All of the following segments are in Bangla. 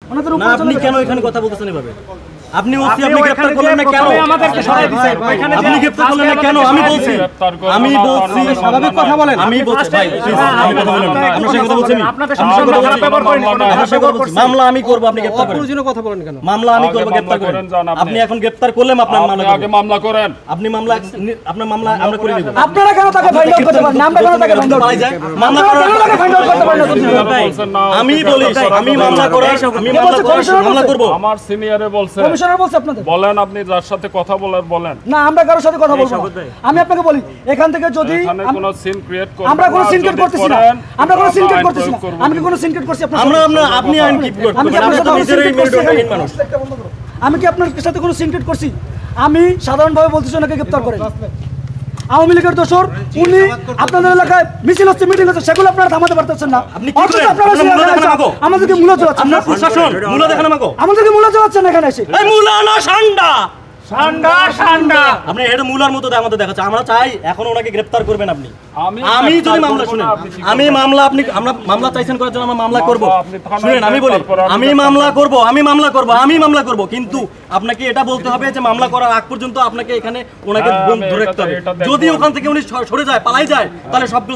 না আপনি কেন এখানে কথা বলতেছেন এভাবে? আপনি ওসি, আপনি গ্রেফতার করলেন না কেন? আমাদেরকে সরাই দিয়েছেন ওইখানে, আপনি গ্রেফতার করলেন না কেন? আমি বলছি স্বাভাবিক কথা বলেন। আমি বলছি ভাই প্লিজ আমি কথা বলেন না, আমরা সে কথা বলছি না, আপনাদের সামনে খারাপ ব্যবহার করেন না, আমরা সে কথা বলছি। মামলা আমি করব, আপনি গ্রেফতার করেন। অপ্রয়োজনীয় কথা বলেন কেন? মামলা আমি করব, গ্রেফতার করেন। আপনি এখন গ্রেফতার করলেন, আপনার মামলা আগে মামলা করেন। আপনি মামলা, আপনার মামলা আমরা করে দেব। আপনারা কেন তাকে ফাইন্ড আউট করতে পারেন? আমরা কেন তাকে ফাইন্ড আউট পাই যায়? মামলা করার আগে ফাইন্ড আউট করতে পারেন না? আমি বলি আমি মামলা করার, আমি মামলা করার মামলা করব। আমার সিনিয়রে বলছে, কমিশনার বলছে আপনাদের বলেন, আপনি যার সাথে কথা বলার বলেন। না আমরা কারোর সাথে কথা বলবো না। আমি আপনাকে বলি এখান থেকে যদি কোনো সিন ক্রিয়েট করব, আমরা কোনো সিন ক্রিয়েট করতেছি না, আমরা কোনো সিন ক্রিয়েট করতেছি না, আমি কি কোনো সিন ক্রিয়েট করছি? আপনি আইন কি করতে পারেন? আমি তো নিজেরই মেরুদণ্ডহীন মানুষ। আমি কি আপনার সাথে কোনো সিন ক্রিয়েট করছি? আমি সাধারণভাবে বলতেছি ওনাকে গ্রেফতার করেন। আওয়ামী লীগের দোসর উনি, আপনাদের এলাকায় মিছিল হচ্ছে, মিটিং হচ্ছে, সেগুলো আপনারা থামাতে পারতেছেন না। আমাদেরকে মূল্য চালাচ্ছেন, আপনার প্রশাসন মূল্য দেখানো মাগো, আমাদেরকে মূল্য চালাচ্ছেন এখানে এসে। এই মূল্য না সান্ডা সান্ডা সান্ডা, আপনি এটা মূলার মতো আমাদের দেখাচ্ছে। আমরা চাই এখন ওনাকে গ্রেফতার করবেন আপনি। আমি যদি মামলা শুনেন, আমি মামলা, আপনি আমরা মামলা চাইছেন করার জন্য আমরা মামলা করব। শুনেন আমি বলি আমি মামলা করব, আমি মামলা করব, আমি মামলা করব, কিন্তু আপনাকে এটা বলতে হবে যে মামলা করার আগ পর্যন্ত আপনাকে এখানে ওনাকে ধরে রাখতে হবে। যদি ওখান থেকে উনি সরে যায়, পালাই যায়, তাহলে সবগুলো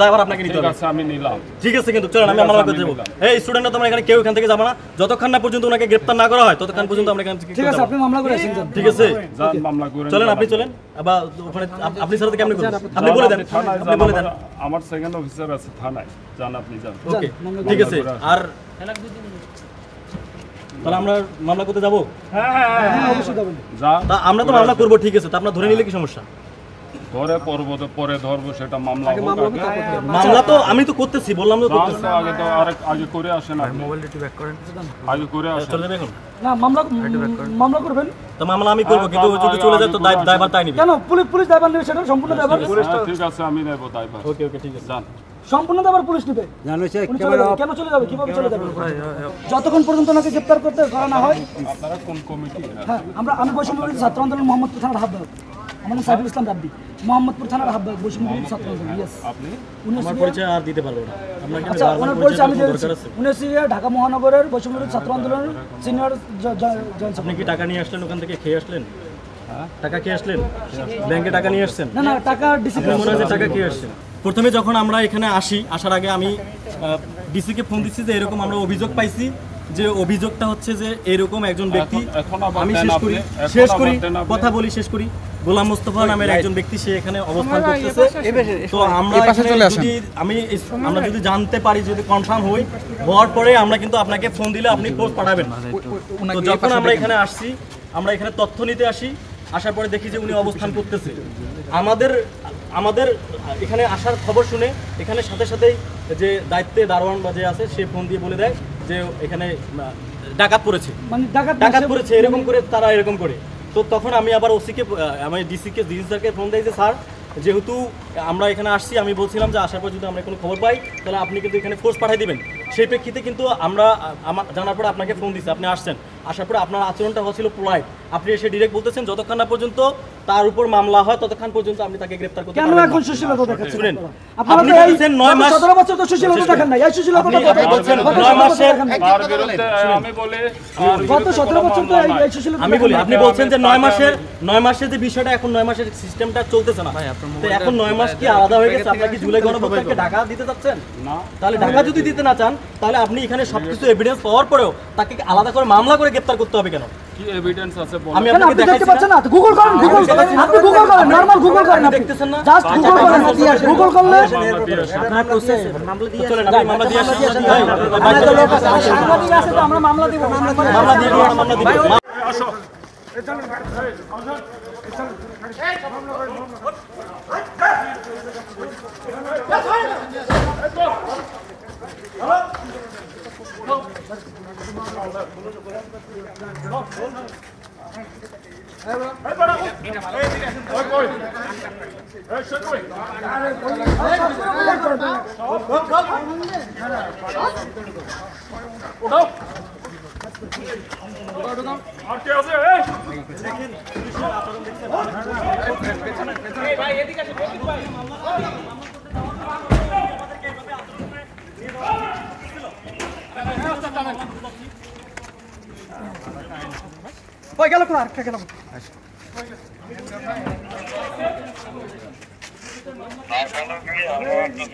দায়ভার আপনাকে নিতে হবে। আমি নিলাম, ঠিক আছে, কিন্তু চলেন আমি মামলা করতে যাবো। এই স্টুডেন্টরা তোমরা এখানে কেউ এখান থেকে যাবে না, যতক্ষণ না পর্যন্ত ওনাকে গ্রেফতার না করা হয় ততক্ষণ পর্যন্ত আমরা এখান থেকে। ঠিক আছে, আপনি মামলা করে আসেন। ঠিক আছে, মামলা করেন, চলেন আপনি চলেন। আবার ওখানে আপনি স্যার কেমনে করবেন আপনি বলে দেন, আপনি বলে দেন। আমার সেকেন্ড অফিসার আছে থানায়, যান আপনি যান। ওকে ঠিক আছে। আর তাহলে আমরা মামলা করতে যাবো? হ্যাঁ হ্যাঁ হ্যাঁ অবশ্যই যাবেন। তা আমরা তো মামলা করব, ঠিক আছে, তা আপনারা ধরে নিলে কি সমস্যা? ধরে পর্বতে পরে ধরবো, সেটা মামলা হবে। মামলা তো আমি তো করতেছি, বললাম তো করতেছি। আগে তো আগে করে আসেন, আপনি মোবাইলটা একটু ব্যাক করেন, আগে করে আসেন। চলে যাবে এখন? না মামলা করবেন তো? মামলা আমি করব, কিন্তু যদি চলে যায় তো দায়ভার তাই নিবে। কেন পুলিশ দায়ভার নেবে? সেটা সম্পূর্ণ দায়ভার ঠিক আছে, আমি নেব দায়ভার। ওকে ওকে ঠিক আছে, যান। সম্পূর্ণ দায়ভার পুলিশ নেবে। জানোছে কেন চলে যাবে, কিভাবে চলে যাবে? যতক্ষণ পর্যন্ত ওনাকে গ্রেফতার করতে করা না হয়। আপনারা কোন কমিটি? হ্যাঁ আমি বৈষম্যবিরোধী ছাত্র আন্দোলন মোহাম্মদপুর থানার আহ্বায়ক। আমার নাম সাইফুল ইসলাম রাব্বি, মোহাম্মদপুর থানার আহ্বায়ক বৈষম্যবিরোধী ছাত্র আন্দোলন। ইয়েস, আপনি আমার পরিচয় আর দিতে পারবো না আপনাকে। আচ্ছা, ওনার পরিচয় আমি দিয়েছি। উনি ঢাকা মহানগরের বৈষম্যবিরোধী ছাত্র আন্দোলনের সিনিয়র জয়েন্ট। আপনি কি টাকা নিয়ে আসলেন ওখান থেকে? খেয়ে আসলেন? টাকা খেয়ে আসলেন? ব্যাংকে টাকা নিয়ে আসছেন? না না, টাকা ডিসিপ্লিন মনে হয় টাকা খেয়ে আসছেন। প্রথমে যখন আমরা এখানে আসার আগে আমি ডিসিকে ফোন দিচ্ছি যে এরকম আমরা অভিযোগ পাইছি, যে অভিযোগটা হচ্ছে যে এরকম একজন ব্যক্তি, আমি শেষ করি কথা বলি, শেষ করি। গোলাম মোস্তফা নামের একজন ব্যক্তি সে এখানে অবস্থান করতেছে। তো আমরা যদি জানতে পারি, যদি কনফার্ম হওয়ার পরে আমরা কিন্তু আপনাকে ফোন দিলে আপনি ফোর্স পাঠাবেন। তো যখন আমরা এখানে আসছি, আমরা এখানে তথ্য নিতে আসার পরে দেখি যে উনি অবস্থান করতেছে। আমাদের এখানে আসার খবর শুনে এখানে সাথে সাথেই যে দায়িত্বে দারোয়ান বা যে আছে সে ফোন দিয়ে বলে দেয় যে এখানে ডাকাত পড়েছে, মানে ডাকাত পড়েছে, এরকম করে তারা এরকম করে। তো তখন আমি আবার ওসিকে, আমি ডিসি স্যারকে ফোন দিই যে স্যার যেহেতু আমরা এখানে আসছি, আমি বলছিলাম যে আসার পর যদি আমরা কোনো খবর পাই তাহলে আপনি কিন্তু এখানে ফোর্স পাঠিয়ে দিবেন। সেই প্রেক্ষিতে কিন্তু আমরা আমার জানার পরে আপনাকে ফোন দিচ্ছি, আপনি আসছেন। আসার পরে আপনার আচরণটা হচ্ছিল পোলাইট, আপনি এসে ডিরেক্ট বলতেছেন যতক্ষণ না পর্যন্ত তার উপর মামলা হয় ততক্ষণ পর্যন্ত আপনি তাকে গ্রেফতার করতে পারবেন। কেন এখন সুশীলতা দেখাচ্ছেন? শুনেন, আপনি বলছেন 9 মাস 17 বছর তো সুশীলতা দেখেন না, এই সুশীলতাটা বলছেন 9 মাসের তার বিরুদ্ধে। আমি বলি গত 17 বছর তো এই সুশীলতা আমি বলি, আপনি বলছেন যে 9 মাসের যে বিষয়টা, এখন 9 মাসের সিস্টেমটা চলতেছে না, তো এখন 9 মাস কি আলাদা হয়ে গেছে? আপনারা কি জুলাই গণঅভ্যুত্থানকে ঢাকা দিতে চাচ্ছেন? না, তাহলে ঢাকা যদি দিতে না চান তাহলে আপনি এখানে সবকিছু এভিডেন্স পাওয়ার পরেও তাকে আলাদা করে মামলা করে গ্রেফতার করতে হবে কেন? কি এভিডেন্স আছে বলেন? আমি আপনাকে দেখাচ্ছি না, গুগল করেন, আপনি গুগল করেন, নরমাল গুগল করেন, দেখতেছেন না? জাস্ট গুগল করেন, গুগল করলে আপনারা প্রসেস মামলা দিয়ে চলেন, আমি মামলা দিয়ে আসি। আমাদের লোক আছে, সাংবাদিক আছে, তো আমরা মামলা দিব, মামলা দিয়ে আসো। চলেন ওই গেল কোথায় কে গেল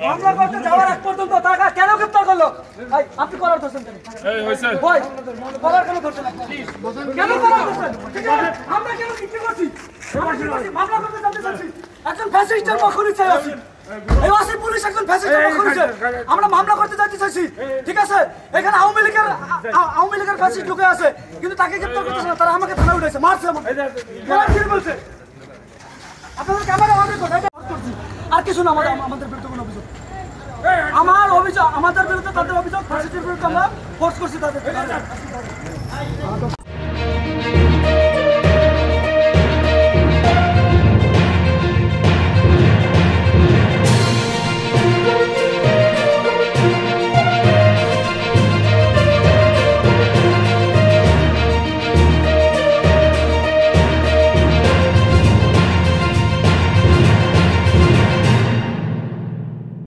মামলা করতে যাওয়ার আগ পর্যন্ত টাকা কেন গ্রেফতার করলো ভাই আপনি করার ধরছেন কেন এই হইছে ভাই করার কেন ধরছেন কেন করার ধরছেন ঠিক আছে আমরা কেন কি করছি আমরা কি করছি মামলা করতে যেতে চাচ্ছি একজন ফ্যাসিস্টের মখনি চাই আছি এই ওসি পুলিশ একজন ফ্যাসিস্টের মখনি চাই আমরা মামলা করতে যেতে চাইছি ঠিক আছে এখানে আওয়ামী লীগের ফ্যাসিস্ট ঢুকে আছে কিন্তু তাকে গ্রেফতার করতেছে না তারা আমাকে থানায় উঠাইছে মারছে আমাকে কি বলছে আপনাদের ক্যামেরা অন করতে আর কিছু না আমাদের বিরুদ্ধে কোনো অভিযোগ আমাদের বিরুদ্ধে তাদের অভিযোগ ফ্যাসিস্টের বিরুদ্ধে আমরা ফোর্স করছি তাদের